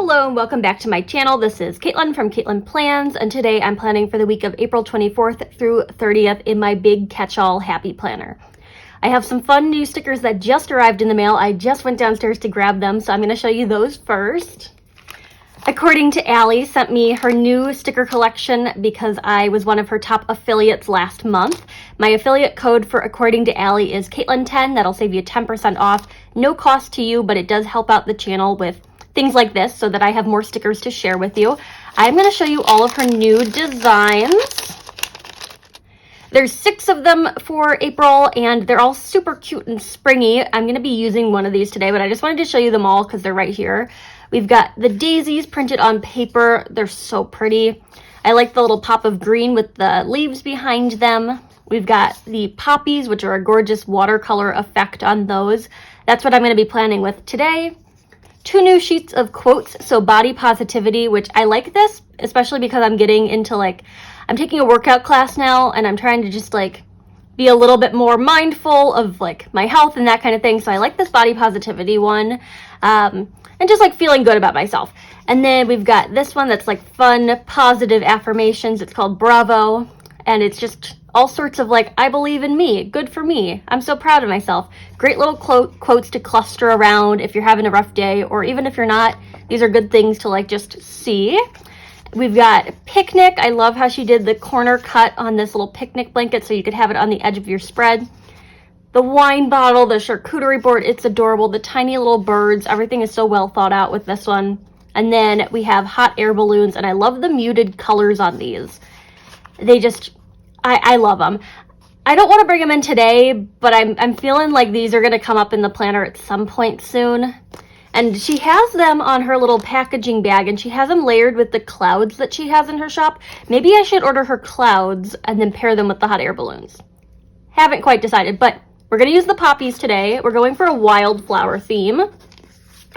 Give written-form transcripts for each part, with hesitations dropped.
Hello and welcome back to my channel. This is Caitlin from Caitlin Plans, and today I'm planning for the week of April 24th through 30th in my big catch-all happy planner. I have some fun new stickers that just arrived in the mail. I just went downstairs to grab them, so I'm going to show you those first. According to Allie, sent me her new sticker collection because I was one of her top affiliates last month. My affiliate code for According to Allie is Caitlin10. That'll save you 10% off. No cost to you, but it does help out the channel with things like this so that I have more stickers to share with you. I'm going to show you all of her new designs. There's 6 of them for April, and they're all super cute and springy. I'm going to be using one of these today, but I just wanted to show you them all because they're right here. We've got the daisies printed on paper. They're so pretty. I like the little pop of green with the leaves behind them. We've got the poppies, which are a gorgeous watercolor effect on those. That's what I'm going to be planning with today. 2 new sheets of quotes, so body positivity, which I like this, especially because I'm getting into I'm taking a workout class now, and I'm trying to just be a little bit more mindful of my health and that kind of thing. So I like this body positivity one, and just feeling good about myself. And then we've got this one that's fun, positive affirmations. It's called Bravo, and it's just all sorts of I believe in me, good for me, I'm so proud of myself. Great little quotes to cluster around if you're having a rough day, or even if you're not. These are good things to just see. We've got picnic. I love how she did the corner cut on this little picnic blanket so you could have it on the edge of your spread. The wine bottle, the charcuterie board, it's adorable. The tiny little birds, everything is so well thought out with this one. And then we have hot air balloons, and I love the muted colors on these. They just, I love them. I don't want to bring them in today, but I'm feeling like these are going to come up in the planner at some point soon. And she has them on her little packaging bag, and she has them layered with the clouds that she has in her shop. Maybe I should order her clouds and then pair them with the hot air balloons. Haven't quite decided, but we're going to use the poppies today. We're going for a wildflower theme.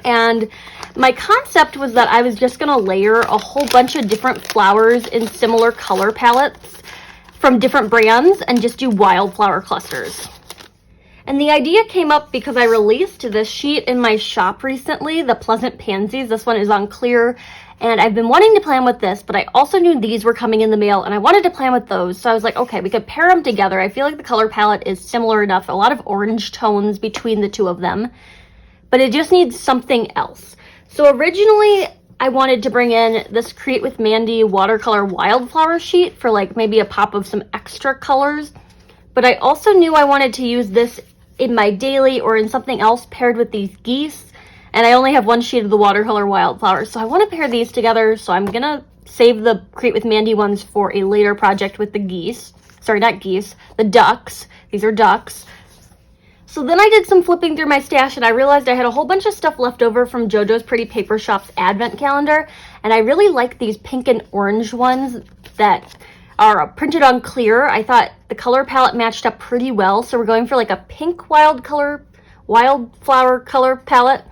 And my concept was that I was just going to layer a whole bunch of different flowers in similar color palettes from different brands and just do wildflower clusters. And the idea came up because I released this sheet in my shop recently, the Pleasant Pansies. This one is on clear, and I've been wanting to plan with this, but I also knew these were coming in the mail, and I wanted to plan with those. So I was like, okay, we could pair them together. I feel like the color palette is similar enough, a lot of orange tones between the two of them, but it just needs something else. So originally, I wanted to bring in this Create with Mandy watercolor wildflower sheet for maybe a pop of some extra colors, but I also knew I wanted to use this in my daily or in something else paired with these geese, and I only have one sheet of the watercolor wildflowers, so I want to pair these together. So I'm gonna save the Create with Mandy ones for a later project with the geese. Sorry, not geese, the ducks. These are ducks. So then I did some flipping through my stash, and I realized I had a whole bunch of stuff left over from JoJo's Pretty Paper Shop's advent calendar, and I really like these pink and orange ones that are printed on clear. I thought the color palette matched up pretty well, so we're going for a pink wildflower color palette.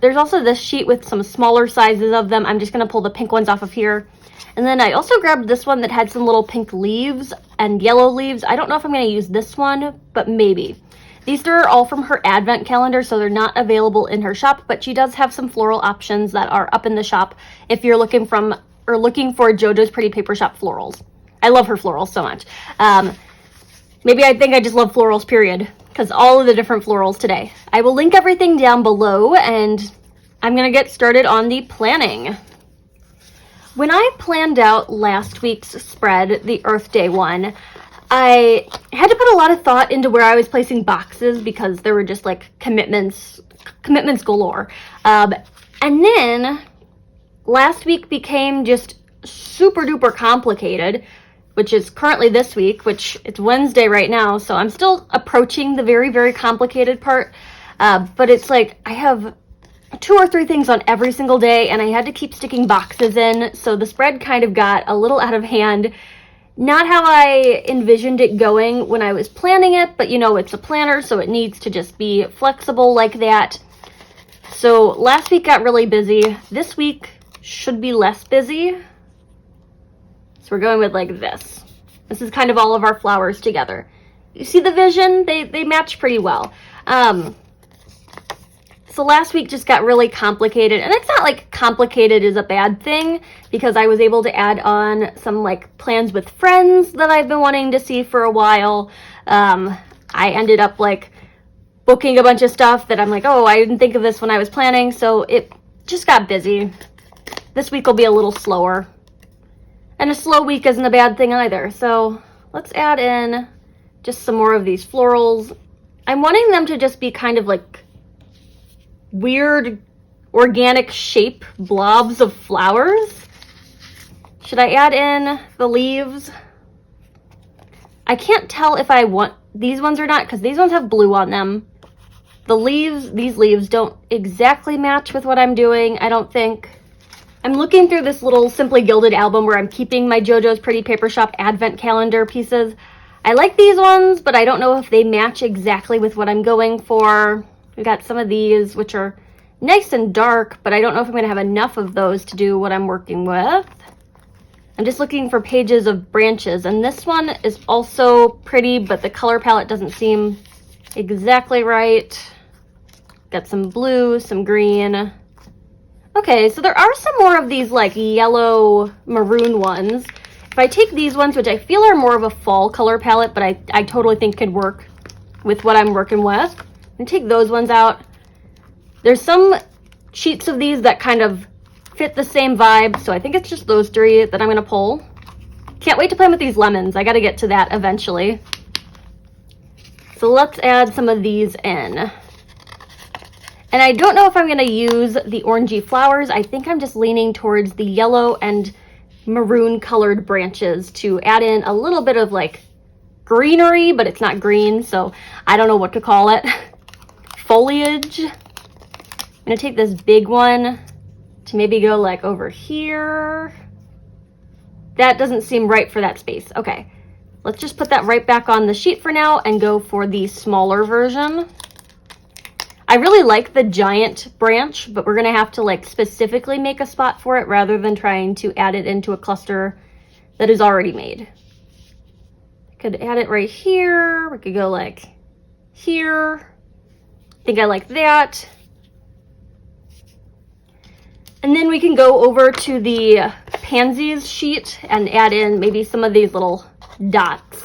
There's also this sheet with some smaller sizes of them. I'm just going to pull the pink ones off of here. And then I also grabbed this one that had some little pink leaves and yellow leaves. I don't know if I'm going to use this one, but maybe. These are all from her advent calendar, so they're not available in her shop, but she does have some floral options that are up in the shop if you're looking for JoJo's Pretty Paper Shop florals. I love her florals so much. Maybe I think I just love florals, period, because all of the different florals today. I will link everything down below, and I'm going to get started on the planning. When I planned out last week's spread, the Earth Day one, I had to put a lot of thought into where I was placing boxes because there were just commitments galore. And then last week became just super duper complicated, which is currently this week, which it's Wednesday right now. So I'm still approaching the very, very complicated part. But it's I have 2 or 3 things on every single day, and I had to keep sticking boxes in. So the spread kind of got a little out of hand. Not how I envisioned it going when I was planning it, but it's a planner, so it needs to just be flexible like that. So last week got really busy. This week should be less busy. So we're going with this. This is kind of all of our flowers together. You see the vision? They match pretty well. So last week just got really complicated, and it's not like complicated is a bad thing, because I was able to add on some like plans with friends that I've been wanting to see for a while. I ended up like booking a bunch of stuff that I'm like, oh, I didn't think of this when I was planning, so it just got busy. This week will be a little slower. And a slow week isn't a bad thing either. So let's add in just some more of these florals. I'm wanting them to just be kind of like weird organic shape blobs of flowers. Should I add in the leaves? I can't tell if I want these ones or not, because these ones have blue on them. The leaves, these leaves don't exactly match with what I'm doing, I don't think. I'm looking through this little Simply Gilded album where I'm keeping my JoJo's Pretty Paper Shop advent calendar pieces. I like these ones, but I don't know if they match exactly with what I'm going for. We got some of these, which are nice and dark, but I don't know if I'm going to have enough of those to do what I'm working with. I'm just looking for pages of branches, and this one is also pretty, but the color palette doesn't seem exactly right. Got some blue, some green. Okay, so there are some more of these like yellow maroon ones. If I take these ones, which I feel are more of a fall color palette, but I totally think could work with what I'm working with, and take those ones out. There's some sheets of these that kind of fit the same vibe, so I think it's just those three that I'm gonna pull. Can't wait to play with these lemons. I gotta get to that eventually. So let's add some of these in. And I don't know if I'm going to use the orangey flowers. I think I'm just leaning towards the yellow and maroon colored branches to add in a little bit of like greenery, but it's not green, so I don't know what to call it. Foliage. I'm going to take this big one to maybe go like over here. That doesn't seem right for that space. Okay, let's just put that right back on the sheet for now and go for the smaller version. I really like the giant branch, but we're gonna have to like specifically make a spot for it rather than trying to add it into a cluster that is already made. Could add it right here. We could go like here. I think I like that. And then we can go over to the pansies sheet and add in maybe some of these little dots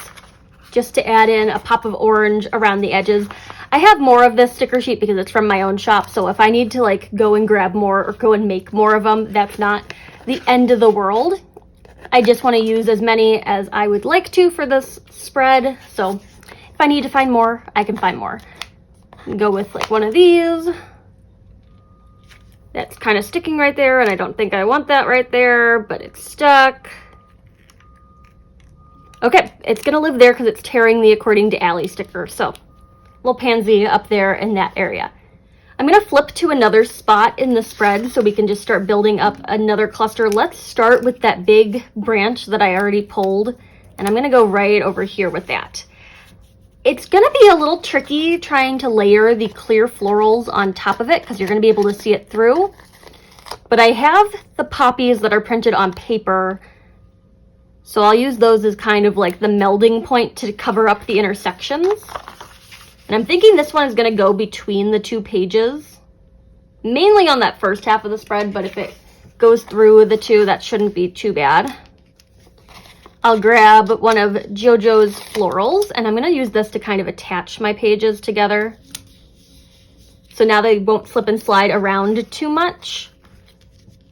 just to add in a pop of orange around the edges. I have more of this sticker sheet because it's from my own shop, so if I need to like go and grab more or go and make more of them, that's not the end of the world. I just want to use as many as I would like to for this spread, so if I need to find more, I can find more. Go with like one of these. That's kind of sticking right there, and I don't think I want that right there, but it's stuck. Okay, it's gonna live there because it's tearing the According to Allie sticker, so little pansy up there in that area. I'm gonna flip to another spot in the spread so we can just start building up another cluster. Let's start with that big branch that I already pulled, and I'm gonna go right over here with that. It's gonna be a little tricky trying to layer the clear florals on top of it because you're gonna be able to see it through. But I have the poppies that are printed on paper, so I'll use those as kind of like the melding point to cover up the intersections. And I'm thinking this one is going to go between the two pages, mainly on that first half of the spread, but if it goes through the two, that shouldn't be too bad. I'll grab one of JoJo's Florals, and I'm going to use this to kind of attach my pages together. So now they won't slip and slide around too much.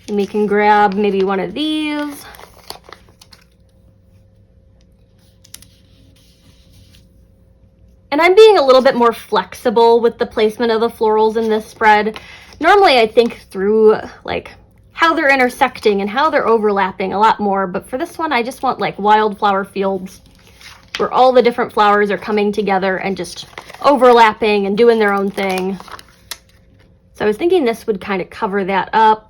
And we can grab maybe one of these. And I'm being a little bit more flexible with the placement of the florals in this spread. Normally I think through like how they're intersecting and how they're overlapping a lot more, but for this one I just want like wildflower fields where all the different flowers are coming together and just overlapping and doing their own thing. So I was thinking this would kind of cover that up.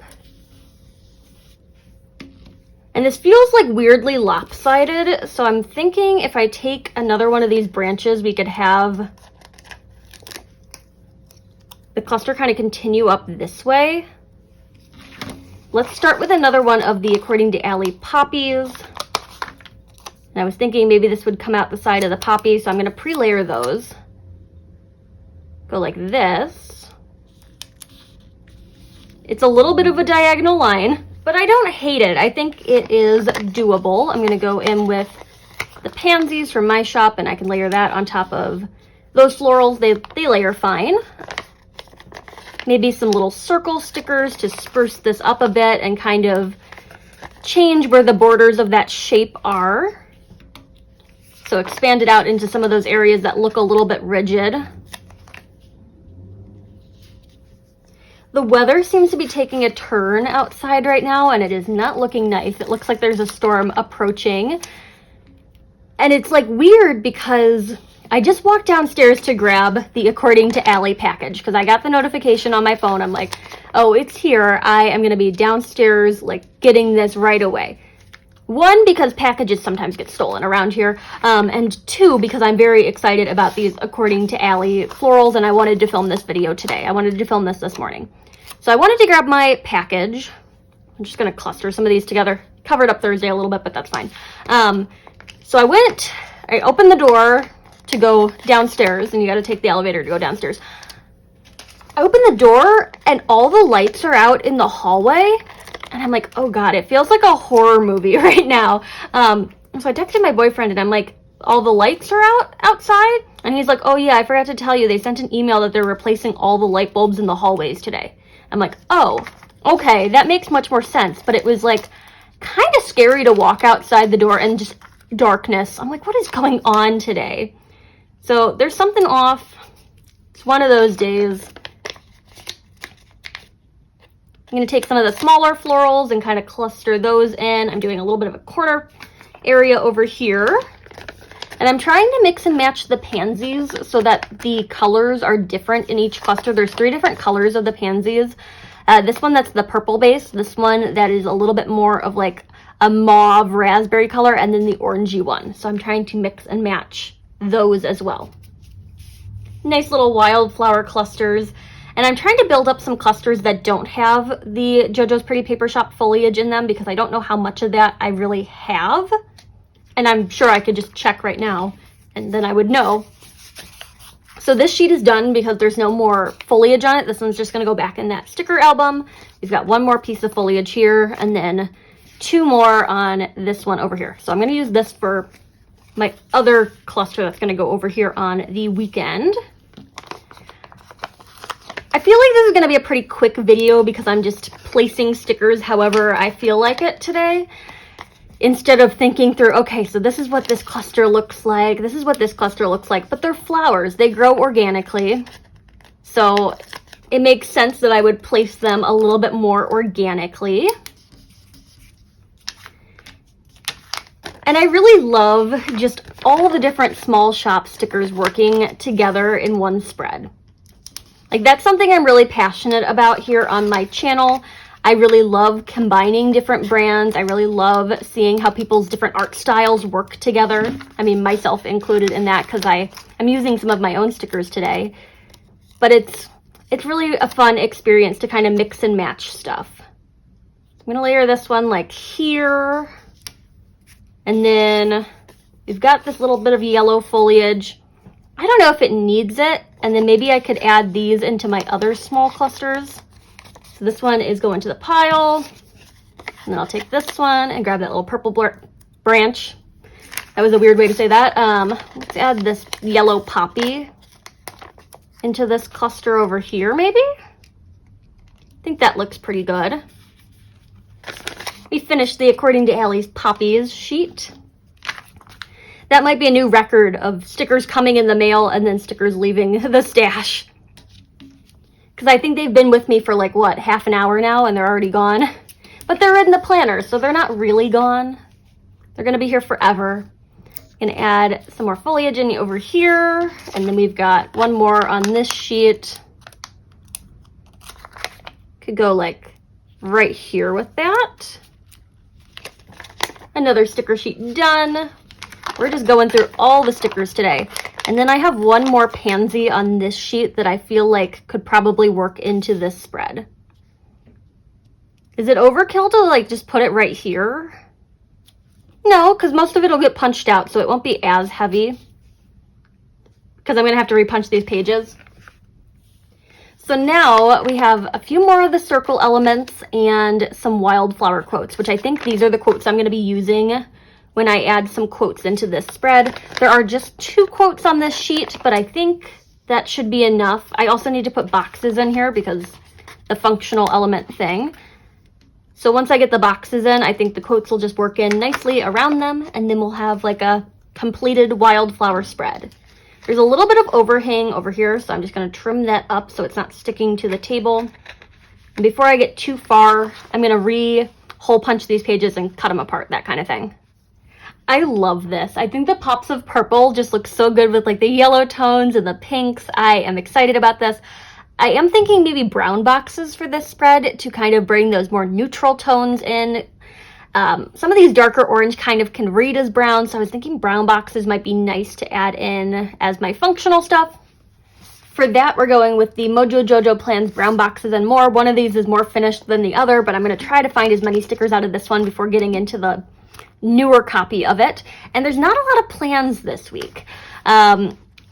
And this feels like weirdly lopsided, so I'm thinking if I take another one of these branches, we could have the cluster kind of continue up this way. Let's start with another one of the According to Allie poppies. And I was thinking maybe this would come out the side of the poppy, so I'm going to pre-layer those. Go like this. It's a little bit of a diagonal line, but I don't hate it. I think it is doable. I'm going to go in with the pansies from my shop, and I can layer that on top of those florals. They layer fine. Maybe some little circle stickers to spruce this up a bit and kind of change where the borders of that shape are. So expand it out into some of those areas that look a little bit rigid. The weather seems to be taking a turn outside right now, and it is not looking nice. It looks like there's a storm approaching. And it's like weird because I just walked downstairs to grab the According to Allie package because I got the notification on my phone. I'm like, oh, it's here. I am going to be downstairs, like, getting this right away. One, because packages sometimes get stolen around here, and two, because I'm very excited about these According to Allie florals, and I wanted to film this video today. I wanted to film this morning. So I wanted to grab my package. I'm just going to cluster some of these together. Covered up Thursday a little bit, but that's fine. So I opened the door to go downstairs, and you got to take the elevator to go downstairs. I opened the door, and all the lights are out in the hallway. And I'm like, oh God, it feels like a horror movie right now. So I texted my boyfriend and I'm like, all the lights are outside? And he's like, oh yeah, I forgot to tell you, they sent an email that they're replacing all the light bulbs in the hallways today. I'm like, oh, okay, that makes much more sense. But it was like kind of scary to walk outside the door and just darkness. I'm like, what is going on today? So there's something off. It's one of those days. I'm going to take some of the smaller florals and kind of cluster those in. I'm doing a little bit of a corner area over here. And I'm trying to mix and match the pansies so that the colors are different in each cluster. There's 3 different colors of the pansies. This one that's the purple base. This one that is a little bit more of like a mauve raspberry color. And then the orangey one. So I'm trying to mix and match those as well. Nice little wildflower clusters. And I'm trying to build up some clusters that don't have the JoJo's Pretty Paper Shop foliage in them because I don't know how much of that I really have. And I'm sure I could just check right now and then I would know. So this sheet is done because there's no more foliage on it. This one's just going to go back in that sticker album. We've got one more piece of foliage here and then 2 more on this one over here. So I'm going to use this for my other cluster that's going to go over here on the weekend. I feel like this is going to be a pretty quick video because I'm just placing stickers however I feel like it today. Instead of thinking through, okay, so this is what this cluster looks like. This is what this cluster looks like. But they're flowers. They grow organically. So it makes sense that I would place them a little bit more organically. And I really love just all the different small shop stickers working together in one spread. Like, that's something I'm really passionate about here on my channel. I really love combining different brands. I really love seeing how people's different art styles work together. I mean, myself included in that because I'm using some of my own stickers today. But it's really a fun experience to kind of mix and match stuff. I'm going to layer this one like here. And then we've got this little bit of yellow foliage. I don't know if it needs it. And then maybe I could add these into my other small clusters. So this one is going to the pile. And then I'll take this one and grab that little purple branch. That was a weird way to say that. Let's add this yellow poppy into this cluster over here, maybe? I think that looks pretty good. We finished the According to Allie's Poppies sheet. That might be a new record of stickers coming in the mail and then stickers leaving the stash. Because I think they've been with me for like, what, half an hour now and they're already gone. But they're in the planner, so they're not really gone. They're going to be here forever. I'm going to add some more foliage in over here. And then we've got one more on this sheet. Could go like right here with that. Another sticker sheet done. We're just going through all the stickers today. And then I have one more pansy on this sheet that I feel like could probably work into this spread. Is it overkill to like just put it right here? No, because most of it will get punched out, so it won't be as heavy. Because I'm going to have to repunch these pages. So now we have a few more of the circle elements and some Wildflower quotes, which I think these are the quotes I'm going to be using when I add some quotes into this spread. There are just 2 quotes on this sheet, but I think that should be enough. I also need to put boxes in here because the functional element thing. So once I get the boxes in, I think the quotes will just work in nicely around them, and then we'll have like a completed Wildflower spread. There's a little bit of overhang over here, so I'm just going to trim that up so it's not sticking to the table. And before I get too far, I'm going to re-hole punch these pages and cut them apart, that kind of thing. I love this. I think the pops of purple just look so good with like the yellow tones and the pinks. I am excited about this. I am thinking maybe brown boxes for this spread to kind of bring those more neutral tones in. Some of these darker orange kind of can read as brown, so I was thinking brown boxes might be nice to add in as my functional stuff. For that, we're going with the Mojo Jojo Plans Brown Boxes and More. One of these is more finished than the other, but I'm going to try to find as many stickers out of this one before getting into the newer copy of it. And there's not a lot of plans this week.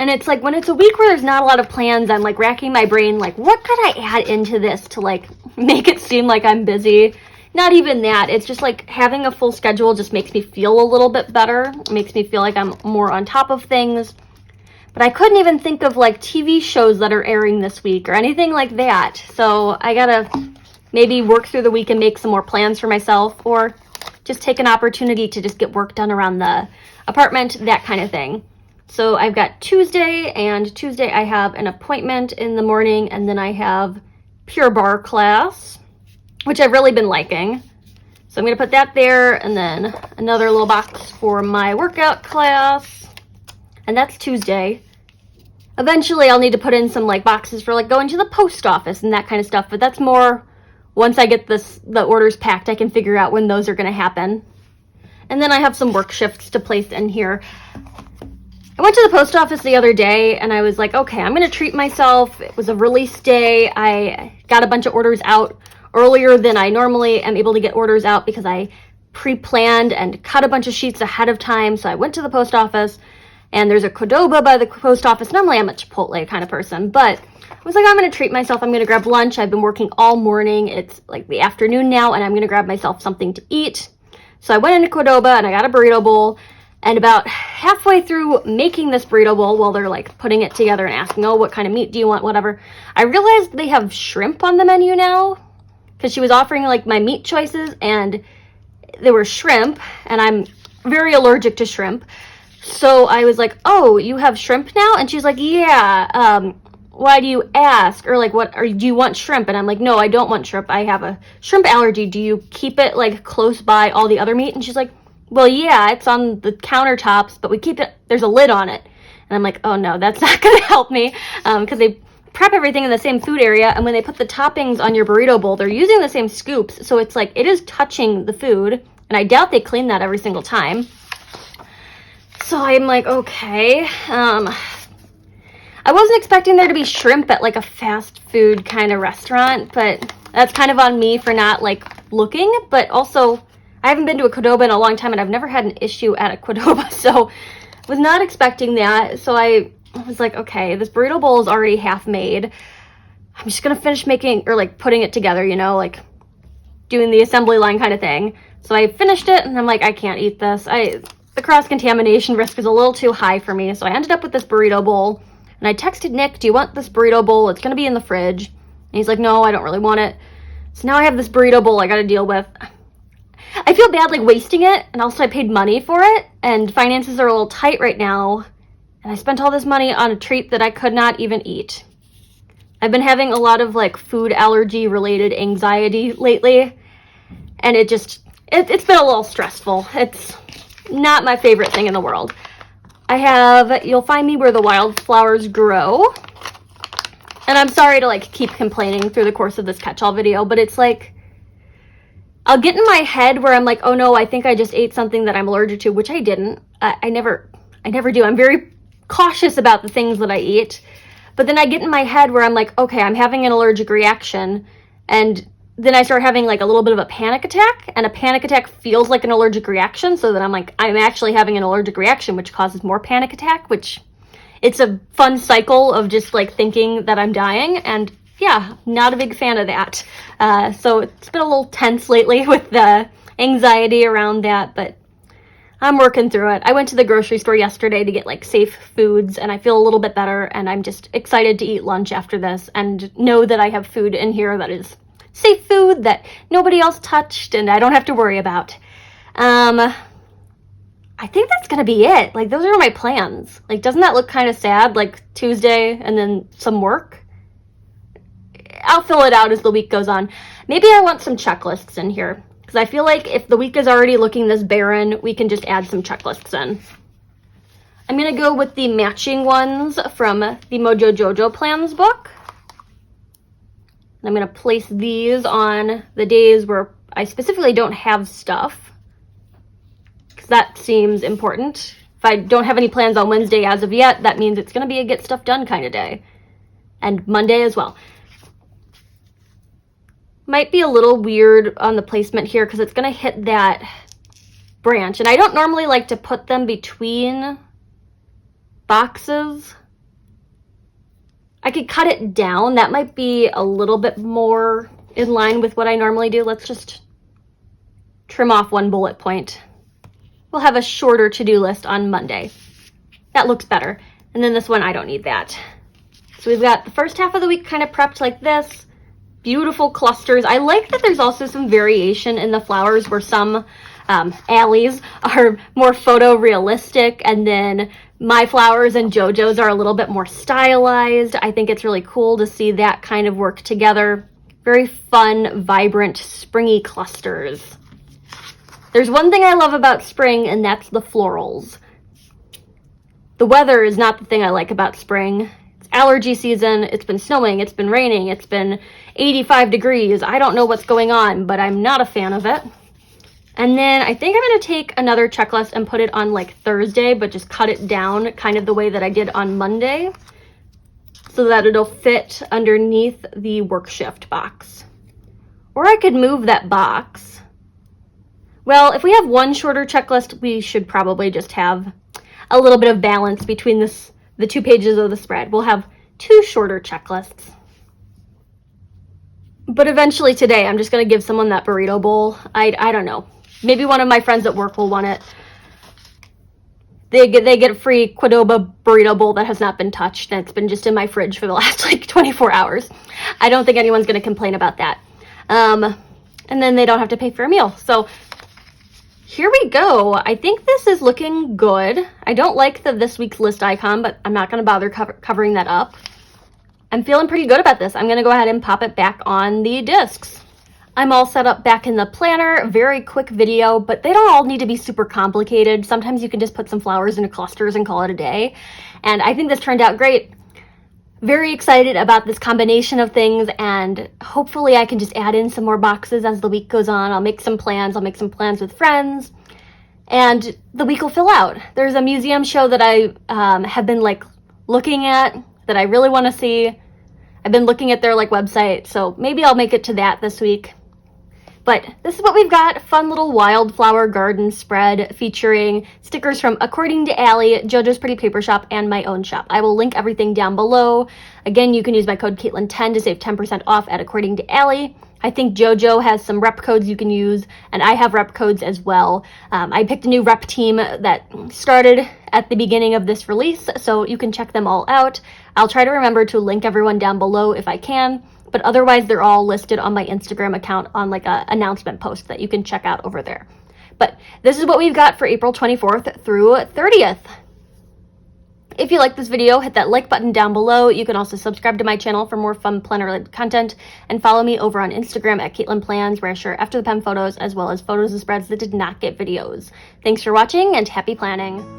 And it's like when it's a week where there's not a lot of plans, I'm like racking my brain, like what could I add into this to like make it seem like I'm busy? Not even that. It's just like having a full schedule just makes me feel a little bit better. It makes me feel like I'm more on top of things. But I couldn't even think of like TV shows that are airing this week or anything like that. So I gotta maybe work through the week and make some more plans for myself, or just take an opportunity to just get work done around the apartment, that kind of thing. So I've got Tuesday, and Tuesday I have an appointment in the morning, and then I have Pure Barre class, which I've really been liking. So I'm going to put that there, and then another little box for my workout class, and that's Tuesday. Eventually I'll need to put in some like boxes for like going to the post office and that kind of stuff, but that's more once I get the orders packed. I can figure out when those are going to happen. And then I have some work shifts to place in here. I went to the post office the other day and I was like, okay, I'm going to treat myself. It was a release day. I got a bunch of orders out earlier than I normally am able to get orders out because I pre-planned and cut a bunch of sheets ahead of time. So I went to the post office, and there's a Qdoba by the post office. Normally I'm a Chipotle kind of person, but I was like, I'm going to treat myself. I'm going to grab lunch. I've been working all morning. It's like the afternoon now, and I'm going to grab myself something to eat. So I went into Qdoba and I got a burrito bowl. And about halfway through making this burrito bowl, while they're like putting it together and asking, oh, what kind of meat do you want, whatever, I realized they have shrimp on the menu now, because she was offering like my meat choices, and there were shrimp, and I'm very allergic to shrimp. So I was like, oh, you have shrimp now? And she's like, yeah, why do you ask? Or like, what, or do you want shrimp? And I'm like, no, I don't want shrimp. I have a shrimp allergy. Do you keep it like close by all the other meat? And she's like, well, yeah, it's on the countertops, but we keep it, there's a lid on it. And I'm like, oh no, that's not going to help me, because they prep everything in the same food area, and when they put the toppings on your burrito bowl, they're using the same scoops, so it's like, it is touching the food, and I doubt they clean that every single time. So I'm like, okay, I wasn't expecting there to be shrimp at like a fast food kind of restaurant, but that's kind of on me for not like looking, but also I haven't been to a Qdoba in a long time, and I've never had an issue at a Qdoba, so was not expecting that. So I was like, okay, this burrito bowl is already half made. I'm just gonna finish making, or like putting it together, you know, like doing the assembly line kind of thing. So I finished it, and I'm like, I can't eat this. The cross-contamination risk is a little too high for me, so I ended up with this burrito bowl. And I texted Nick, do you want this burrito bowl? It's gonna be in the fridge. And he's like, no, I don't really want it. So now I have this burrito bowl I gotta deal with. I feel bad like wasting it, and also I paid money for it, and finances are a little tight right now, and I spent all this money on a treat that I could not even eat. I've been having a lot of like food allergy related anxiety lately, and it's been a little stressful. It's not my favorite thing in the world. You'll find me where the wildflowers grow, and I'm sorry to like keep complaining through the course of this catch-all video, but it's like, I'll get in my head where I'm like, oh no, I think I just ate something that I'm allergic to, which I didn't. I never do. I'm very cautious about the things that I eat. But then I get in my head where I'm like, okay, I'm having an allergic reaction. And then I start having like a little bit of a panic attack. And a panic attack feels like an allergic reaction. So then I'm like, I'm actually having an allergic reaction, which causes more panic attack, which it's a fun cycle of just like thinking that I'm dying. And yeah, not a big fan of that. So it's been a little tense lately with the anxiety around that, but I'm working through it. I went to the grocery store yesterday to get like safe foods, and I feel a little bit better, and I'm just excited to eat lunch after this and know that I have food in here that is safe food that nobody else touched and I don't have to worry about. I think that's gonna be it. Like, those are my plans. Like, doesn't that look kind of sad? Like, Tuesday and then some work? I'll fill it out as the week goes on. Maybe I want some checklists in here, because I feel like if the week is already looking this barren, we can just add some checklists in. I'm gonna go with the matching ones from the Mojo Jojo Plans book. And I'm gonna place these on the days where I specifically don't have stuff, because that seems important. If I don't have any plans on Wednesday as of yet, that means it's gonna be a get stuff done kind of day. And Monday as well. Might be a little weird on the placement here because it's gonna hit that branch. And I don't normally like to put them between boxes. I could cut it down. That might be a little bit more in line with what I normally do. Let's just trim off one bullet point. We'll have a shorter to-do list on Monday. That looks better. And then this one, I don't need that. So we've got the first half of the week kind of prepped like this. Beautiful clusters. I like that there's also some variation in the flowers where some alleys are more photorealistic, and then my flowers and JoJo's are a little bit more stylized. I think it's really cool to see that kind of work together. Very fun, vibrant, springy clusters. There's one thing I love about spring, and that's the florals. The weather is not the thing I like about spring. It's allergy season. It's been snowing. It's been raining. It's been 85 degrees. I don't know what's going on, but I'm not a fan of it. And then I think I'm going to take another checklist and put it on like Thursday, but just cut it down kind of the way that I did on Monday so that it'll fit underneath the work shift box. Or I could move that box. Well, if we have one shorter checklist, we should probably just have a little bit of balance between the 2 pages of the spread. We'll have 2 shorter checklists. But eventually today, I'm just going to give someone that burrito bowl. I don't know. Maybe one of my friends at work will want it. They get a free Qdoba burrito bowl that has not been touched. That's been just in my fridge for the last like 24 hours. I don't think anyone's going to complain about that. And then they don't have to pay for a meal. So here we go. I think this is looking good. I don't like the this week's list icon, but I'm not going to bother covering that up. I'm feeling pretty good about this. I'm going to go ahead and pop it back on the discs. I'm all set up back in the planner. Very quick video, but they don't all need to be super complicated. Sometimes you can just put some flowers into clusters and call it a day. And I think this turned out great. Very excited about this combination of things, and hopefully I can just add in some more boxes as the week goes on. I'll make some plans. I'll make some plans with friends, and the week will fill out. There's a museum show that I have been like looking at that I really want to see. I've been looking at their like website, so maybe I'll make it to that this week. But this is what we've got. Fun little wildflower garden spread featuring stickers from According to Allie, JoJo's Pretty Paper Shop, and my own shop. I will link everything down below. Again, you can use my code Caitlin10 to save 10% off at According to Allie. I think JoJo has some rep codes you can use, and I have rep codes as well. I picked a new rep team that started at the beginning of this release, so you can check them all out. I'll try to remember to link everyone down below if I can. But otherwise, they're all listed on my Instagram account on like a announcement post that you can check out over there. But this is what we've got for April 24th through 30th. If you like this video, hit that like button down below. You can also subscribe to my channel for more fun planner-related content, and follow me over on Instagram at Caitlin Plans, where I share after the pen photos as well as photos of spreads that did not get videos. Thanks for watching, and happy planning.